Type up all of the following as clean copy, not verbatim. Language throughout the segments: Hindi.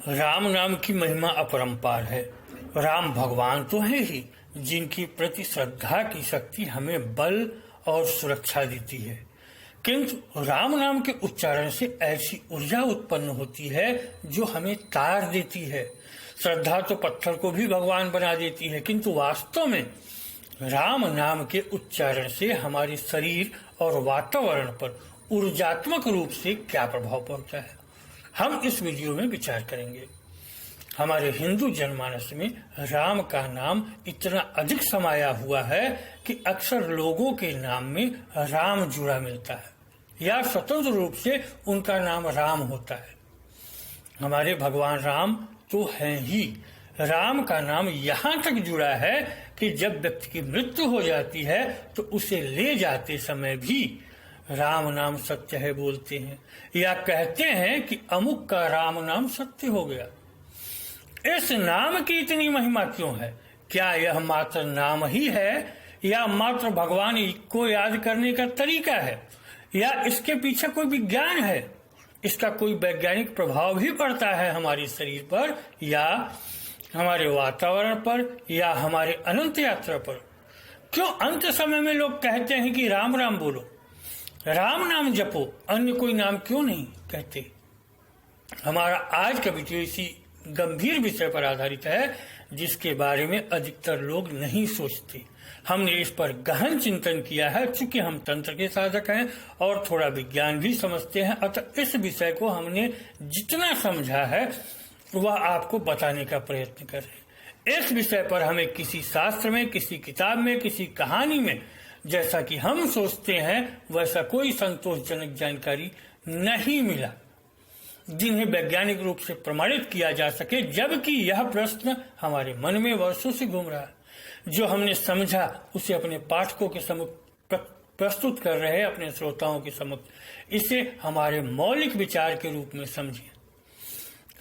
राम नाम की महिमा अपरंपार है। राम भगवान तो है ही, जिनकी प्रति श्रद्धा की शक्ति हमें बल और सुरक्षा देती है। किंतु राम नाम के उच्चारण से ऐसी ऊर्जा उत्पन्न होती है जो हमें तार देती है। श्रद्धा तो पत्थर को भी भगवान बना देती है, किंतु वास्तव में राम नाम के उच्चारण से हमारे शरीर और वातावरण पर ऊर्जात्मक रूप से क्या प्रभाव पड़ता है, हम इस वीडियो में विचार करेंगे। हमारे हिंदू जनमानस में राम का नाम इतना अधिक समाया हुआ है कि अक्सर लोगों के नाम में राम जुड़ा मिलता है या स्वतंत्र रूप से उनका नाम राम होता है। हमारे भगवान राम तो हैं ही। राम का नाम यहाँ तक जुड़ा है कि जब व्यक्ति की मृत्यु हो जाती है तो उसे ले जाते समय भी राम नाम सत्य है बोलते हैं, या कहते हैं कि अमुक का राम नाम सत्य हो गया। इस नाम की इतनी महिमा क्यों है? क्या यह मात्र नाम ही है या मात्र भगवान को याद करने का तरीका है, या इसके पीछे कोई विज्ञान है? इसका कोई वैज्ञानिक प्रभाव भी पड़ता है हमारे शरीर पर या हमारे वातावरण पर या हमारे अनंत यात्रा पर? क्यों अंत समय में लोग कहते हैं कि राम राम बोलो, राम नाम जपो, अन्य कोई नाम क्यों नहीं कहते? हमारा आज का वीडियो इसी गंभीर विषय पर आधारित है जिसके बारे में अधिकतर लोग नहीं सोचते। हमने इस पर गहन चिंतन किया है। चूंकि हम तंत्र के साधक हैं और थोड़ा विज्ञान भी समझते हैं, अतः इस विषय को हमने जितना समझा है वह आपको बताने का प्रयत्न कर रहे हैं। इस विषय पर हमें किसी शास्त्र में, किसी किताब में, किसी कहानी में जैसा कि हम सोचते हैं वैसा कोई संतोषजनक जानकारी नहीं मिला जिन्हें वैज्ञानिक रूप से प्रमाणित किया जा सके, जबकि यह प्रश्न हमारे मन में वर्षों से घूम रहा है। जो हमने समझा उसे अपने पाठकों के सम्मुख प्रस्तुत कर रहे हैं, अपने श्रोताओं के सम्मुख। इसे हमारे मौलिक विचार के रूप में समझिए।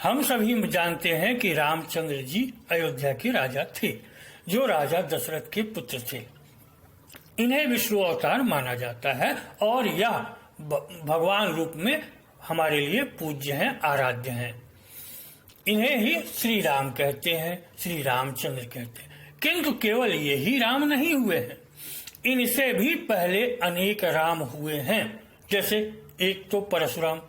हम सभी जानते हैं कि रामचंद्र जी अयोध्या के राजा थे, जो राजा दशरथ के पुत्र थे। इन्हें विष्णु अवतार माना जाता है और यह भगवान रूप में हमारे लिए पूज्य हैं, आराध्य हैं। इन्हें ही श्री राम कहते हैं, श्री रामचंद्र कहते हैं। किंतु केवल यही राम नहीं हुए हैं, इनसे भी पहले अनेक राम हुए हैं। जैसे एक तो परशुराम,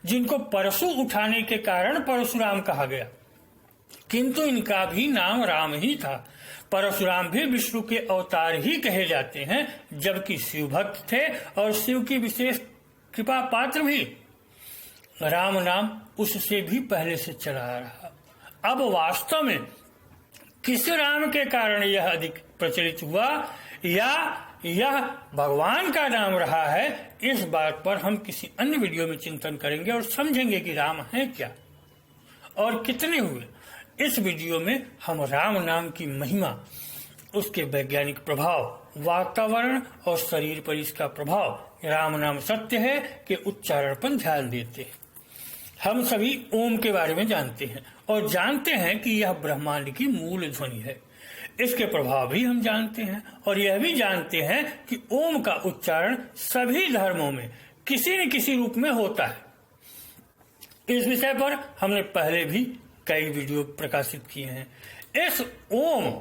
जिनको परशु उठाने के कारण परशुराम कहा गया, किंतु इनका भी नाम राम ही था। परशुराम भी विष्णु के अवतार ही कहे जाते हैं, जबकि शिव भक्त थे और शिव की विशेष कृपा पात्र भी। राम नाम उससे भी पहले से चला आ रहा। अब वास्तव में किस राम के कारण यह अधिक प्रचलित हुआ या यह भगवान का नाम रहा है, इस बात पर हम किसी अन्य वीडियो में चिंतन करेंगे और समझेंगे कि राम है क्या और कितने हुए। इस वीडियो में हम राम नाम की महिमा, उसके वैज्ञानिक प्रभाव, वातावरण और शरीर पर इसका प्रभाव, राम नाम सत्य है के उच्चारण पर ध्यान देते हैं। हम सभी ओम के बारे में जानते हैं और जानते हैं कि यह ब्रह्मांड की मूल ध्वनि है। इसके प्रभाव भी हम जानते हैं और यह भी जानते हैं कि ओम का उच्चारण सभी धर्मों में किसी न किसी रूप में होता है। इस विषय पर हमने पहले भी कई वीडियो प्रकाशित किए हैं। इस ओम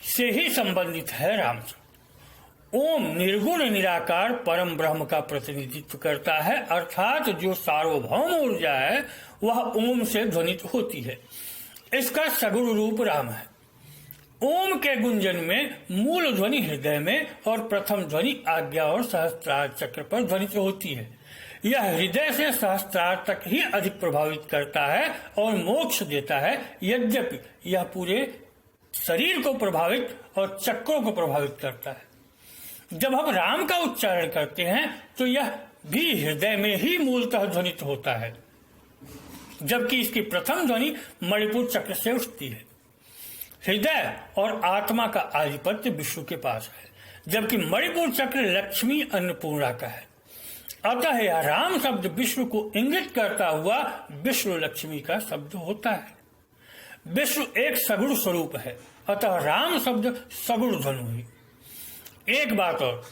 से ही संबंधित है राम। ओम निर्गुण निराकार परम ब्रह्म का प्रतिनिधित्व करता है, अर्थात जो सार्वभौम ऊर्जा है वह ओम से ध्वनित होती है। इसका सगुण रूप राम है। ओम के गुंजन में मूल ध्वनि हृदय में और प्रथम ध्वनि आज्ञा और सहस्त्रार चक्र पर ध्वनित होती है। यह हृदय से सहस्त्रार तक ही अधिक प्रभावित करता है और मोक्ष देता है, यद्यपि यह पूरे शरीर को प्रभावित और चक्रों को प्रभावित करता है। जब हम राम का उच्चारण करते हैं तो यह भी हृदय में ही मूलतः ध्वनित होता है, जबकि इसकी प्रथम ध्वनि मणिपुर चक्र से उठती है। हृदय और आत्मा का आधिपत्य विष्णु के पास है, जबकि मणिपुर चक्र लक्ष्मी अन्नपूर्णा का है। अतः यह राम शब्द विष्णु को इंगित करता हुआ विष्णु लक्ष्मी का शब्द होता है। विष्णु एक सगुण स्वरूप है, अतः राम शब्द सगुण ध्वनि हुई। एक बात और,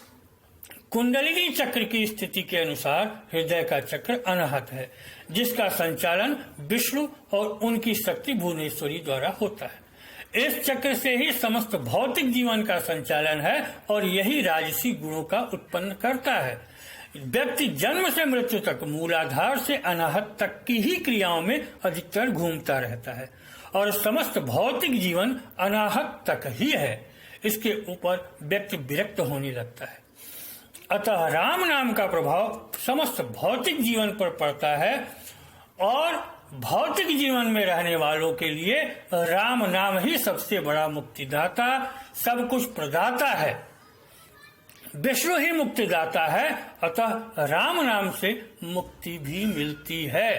कुंडलिनी चक्र की स्थिति के अनुसार हृदय का चक्र अनाहत है, जिसका संचालन विष्णु और उनकी शक्ति भुवनेश्वरी द्वारा होता है। इस चक्र से ही समस्त भौतिक जीवन का संचालन है और यही राजसी गुणों का उत्पन्न करता है। व्यक्ति जन्म से मृत्यु तक मूलाधार से अनाहत तक की ही क्रियाओं में अधिकतर घूमता रहता है और समस्त भौतिक जीवन अनाहत तक ही है। इसके ऊपर व्यक्ति विरक्त होने लगता है। अतः राम नाम का प्रभाव समस्त भौतिक जीवन पर पड़ता है और भौतिक जीवन में रहने वालों के लिए राम नाम ही सबसे बड़ा मुक्तिदाता, सब कुछ प्रदाता है। विष्णु ही मुक्तिदाता है, अतः राम नाम से मुक्ति भी मिलती है।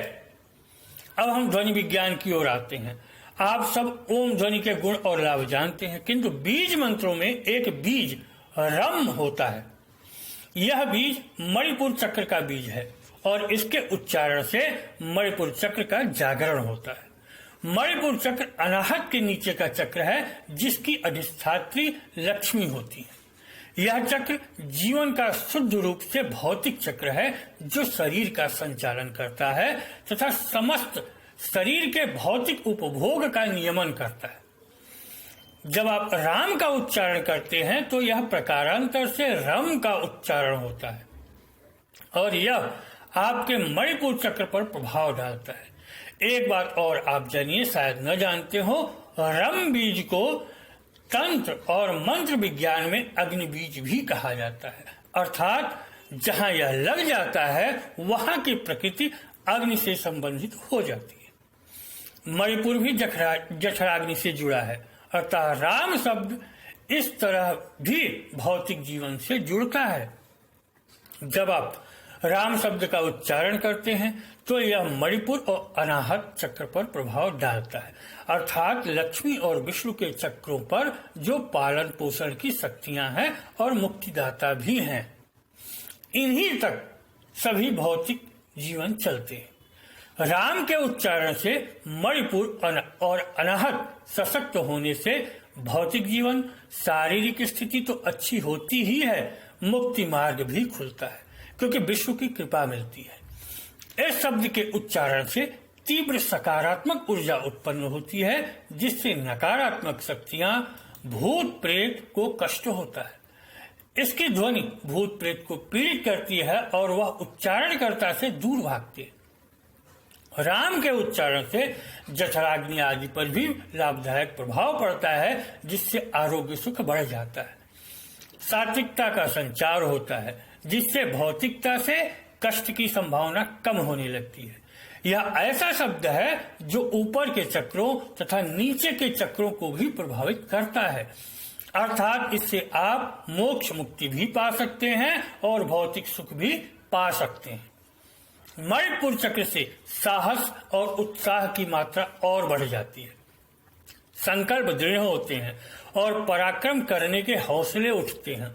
अब हम ध्वनि विज्ञान की ओर आते हैं। आप सब ओम ध्वनि के गुण और लाभ जानते हैं, किंतु बीज मंत्रों में एक बीज रम होता है। यह बीज मणिपुर चक्र का बीज है और इसके उच्चारण से मणिपुर चक्र का जागरण होता है। मणिपुर चक्र अनाहत के नीचे का चक्र है, जिसकी अधिष्ठात्री लक्ष्मी होती है। यह चक्र जीवन का शुद्ध रूप से भौतिक चक्र है, जो शरीर का संचालन करता है तथा समस्त शरीर के भौतिक उपभोग का नियमन करता है। जब आप राम का उच्चारण करते हैं तो यह प्रकारांतर से रम का उच्चारण होता है और यह आपके मणिपुर चक्र पर प्रभाव डालता है। एक बात और आप जानिए, शायद न जानते हो, रम बीज को तंत्र और मंत्र विज्ञान में अग्नि बीज भी कहा जाता है। अर्थात जहां यह लग जाता है वहां की प्रकृति अग्नि से संबंधित हो जाती है। मणिपुर भी जठराग्नि से जुड़ा है, अतः राम शब्द इस तरह भी भौतिक जीवन से जुड़ता है। जब आप राम शब्द का उच्चारण करते हैं तो यह मणिपुर और अनाहत चक्र पर प्रभाव डालता है, अर्थात लक्ष्मी और विष्णु के चक्रों पर, जो पालन पोषण की शक्तियां हैं और मुक्तिदाता भी हैं। इन्हीं तक सभी भौतिक जीवन चलते हैं। राम के उच्चारण से मणिपुर और अनाहत सशक्त होने से भौतिक जीवन, शारीरिक स्थिति तो अच्छी होती ही है, मुक्ति मार्ग भी खुलता है, क्योंकि विष्णु की कृपा मिलती है। इस शब्द के उच्चारण से तीव्र सकारात्मक ऊर्जा उत्पन्न होती है, जिससे नकारात्मक शक्तियां, भूत प्रेत को कष्ट होता है। इसकी ध्वनि भूत प्रेत को पीड़ित करती है और वह उच्चारणकर्ता से दूर भागते हैं। राम के उच्चारण से जठराग्नि आदि पर भी लाभदायक प्रभाव पड़ता है, जिससे आरोग्य सुख बढ़ जाता है। सात्विकता का संचार होता है, जिससे भौतिकता से कष्ट की संभावना कम होने लगती है। यह ऐसा शब्द है जो ऊपर के चक्रों तथा नीचे के चक्रों को भी प्रभावित करता है, अर्थात इससे आप मोक्ष मुक्ति भी पा सकते हैं और भौतिक सुख भी पा सकते हैं। मणिपुर चक्र से साहस और उत्साह की मात्रा और बढ़ जाती है। संकल्प दृढ़ होते हैं और पराक्रम करने के हौसले उठते हैं।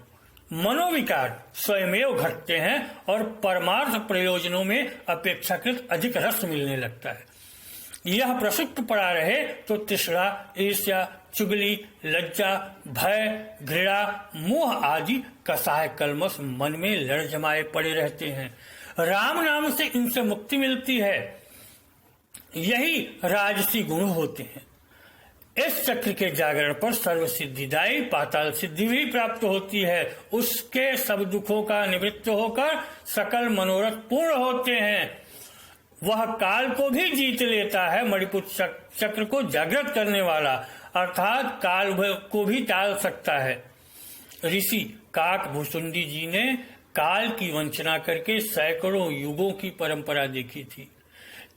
मनोविकार स्वयमेव घटते हैं और परमार्थ प्रयोजनों में अपेक्षाकृत अधिक रस मिलने लगता है। यह प्रसुप्त पड़ा रहे तो तृष्णा, ईर्ष्या, चुगली, लज्जा, भय, घृणा, मोह आदि कसाय कलमश मन में लड़ जमाए पड़े रहते हैं। राम नाम से इनसे मुक्ति मिलती है। यही राजसी गुण होते हैं। इस चक्र के जागरण पर सर्व सिद्धिदायी पाताल सिद्धि भी प्राप्त होती है। उसके सब दुखों का निवृत्त होकर सकल मनोरथ पूर्ण होते हैं। वह काल को भी जीत लेता है। मणिपुर चक्र को जागृत करने वाला, अर्थात काल को भी टाल सकता है। ऋषि काक भुसुंडी जी ने काल की वंचना करके सैकड़ों युगों की परंपरा देखी थी।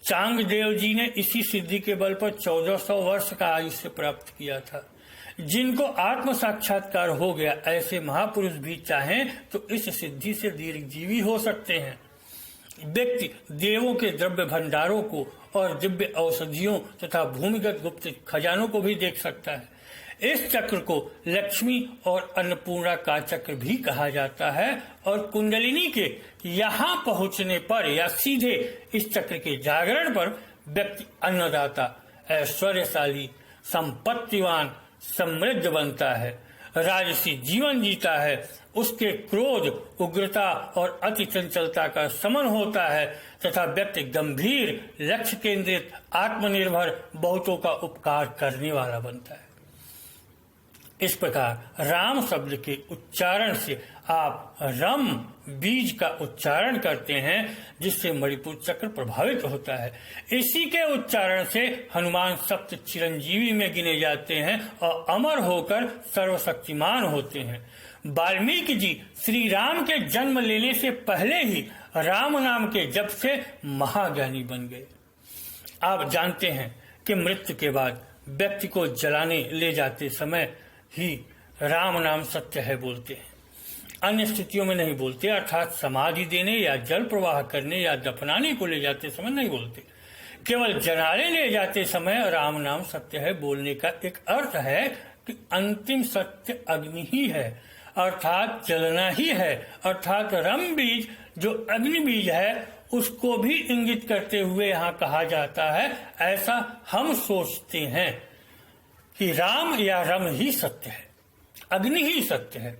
चांगदेव जी ने इसी सिद्धि के बल पर 1400 वर्ष का आयुष्य प्राप्त किया था। जिनको आत्म साक्षात्कार हो गया, ऐसे महापुरुष भी चाहें तो इस सिद्धि से दीर्घजीवी हो सकते हैं। व्यक्ति देवों के द्रव्य भंडारों को और दिव्य औषधियों तथा भूमिगत गुप्त खजानों को भी देख सकता है। इस चक्र को लक्ष्मी और अन्नपूर्णा का चक्र भी कहा जाता है और कुंडलिनी के यहाँ पहुँचने पर या सीधे इस चक्र के जागरण पर व्यक्ति अन्नदाता, ऐश्वर्यशाली, संपत्तिवान, समृद्ध बनता है, राजसी जीवन जीता है उसके क्रोध, उग्रता और अति चंचलता का शमन होता है तथा व्यक्ति गंभीर, लक्ष्य केंद्रित, आत्मनिर्भर, बहुतों का उपकार करने वाला बनता है। इस प्रकार राम शब्द के उच्चारण से आप रम बीज का उच्चारण करते हैं, जिससे मणिपुर चक्र प्रभावित होता है। इसी के उच्चारण से हनुमान सप्त चिरंजीवी में गिने जाते हैं और अमर होकर सर्वशक्तिमान होते हैं। वाल्मीकि जी श्री राम के जन्म लेने से पहले ही राम नाम के जप से महाज्ञानी बन गए। आप जानते हैं कि मृत्यु के बाद व्यक्ति को जलाने ले जाते समय ही राम नाम सत्य है बोलते हैं, अन्य स्थितियों में नहीं बोलते, अर्थात समाधि देने या जल प्रवाह करने या दफनाने को ले जाते समय नहीं बोलते। केवल जलाने ले जाते समय राम नाम सत्य है बोलने का एक अर्थ है कि अंतिम सत्य अग्नि ही है, अर्थात जलना ही है, अर्थात रम बीज जो अग्नि बीज है उसको भी इंगित करते हुए यहाँ कहा जाता है। ऐसा हम सोचते हैं कि राम या रम ही सत्य है, अग्नि ही सत्य है।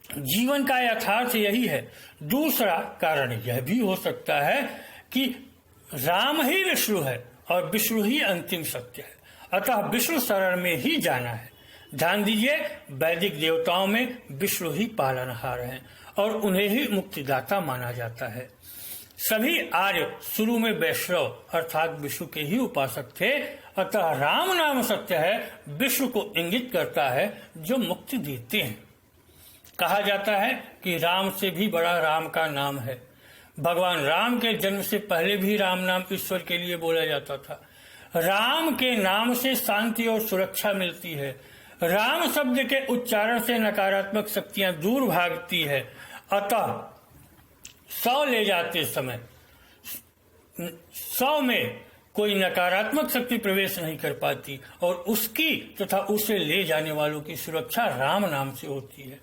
जीवन का यथार्थ यही है। दूसरा कारण यह भी हो सकता है कि राम ही विष्णु है और विष्णु ही अंतिम सत्य है, अतः विष्णु शरण में ही जाना है। ध्यान दीजिए, वैदिक देवताओं में विष्णु ही पालनहार हैं और उन्हें ही मुक्तिदाता माना जाता है। सभी आर्य शुरू में वैष्णव अर्थात विष्णु के ही उपासक थे, अतः राम नाम सत्य है, विष्णु को इंगित करता है जो मुक्ति देते हैं। कहा जाता है कि राम से भी बड़ा राम का नाम है। भगवान राम के जन्म से पहले भी राम नाम ईश्वर के लिए बोला जाता था। राम के नाम से शांति और सुरक्षा मिलती है। राम शब्द के उच्चारण से नकारात्मक शक्तियां दूर भागती है, अतः 100 ले जाते समय 100 में कोई नकारात्मक शक्ति प्रवेश नहीं कर पाती और उसकी तथा उसे ले जाने वालों की सुरक्षा राम नाम से होती है।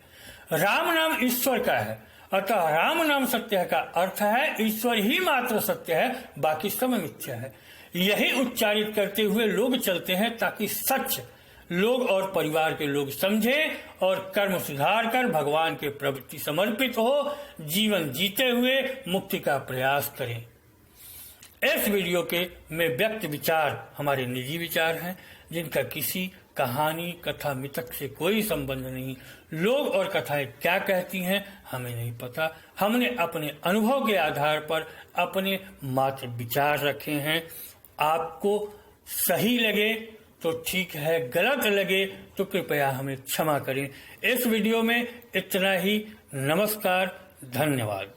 राम नाम ईश्वर का है, अतः राम नाम सत्य है का अर्थ है ईश्वर ही मात्र सत्य है, बाकी सब मिथ्या है। यही उच्चारित करते हुए लोग चलते हैं ताकि सच लोग और परिवार के लोग समझें और कर्म सुधार कर भगवान के प्रति समर्पित हो जीवन जीते हुए मुक्ति का प्रयास करें। इस वीडियो के में व्यक्त विचार हमारे निजी विचार हैं, जिनका किसी कहानी, कथा, मिथक से कोई संबंध नहीं। लोग और कथाएं क्या कहती हैं हमें नहीं पता। हमने अपने अनुभव के आधार पर अपने मात्र विचार रखे हैं। आपको सही लगे तो ठीक है, गलत लगे तो कृपया हमें क्षमा करें। इस वीडियो में इतना ही। नमस्कार, धन्यवाद।